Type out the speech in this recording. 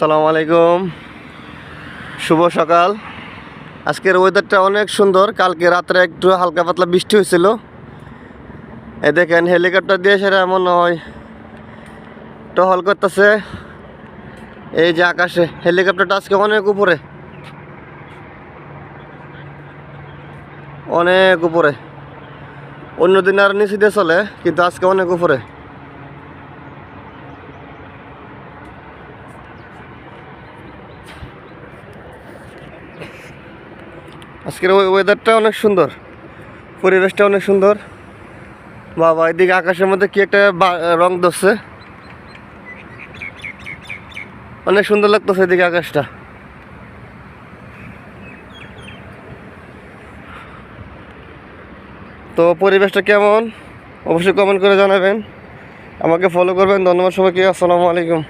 আসসালামু আলাইকুম, শুভ সকাল। আজকের ওয়েদারটা অনেক সুন্দর। কালকে রাত্রে একটু হালকা পাতলা বৃষ্টি হয়েছিল। এই দেখেন হেলিকপ্টার দিয়ে সেটা এমন হয় টহল করতেছে এই যে আকাশে। হেলিকপ্টারটা আজকে অনেক উপরে, অনেক উপরে। অন্যদিন আর নিচে দিয়ে চলে, কিন্তু আজকে অনেক উপরে। আজকের ওয়েদারটা অনেক সুন্দর, পরিবেশটা অনেক সুন্দর। বাবা, এদিকে আকাশের মধ্যে কি একটা রং ধরছে, অনেক সুন্দর লাগতেছে এদিকে আকাশটা। তো পরিবেশটা কেমন অবশ্যই কমেন্ট করে জানাবেন। আমাকে ফলো করবেন। ধন্যবাদ সবাইকে। আসসালামু আলাইকুম।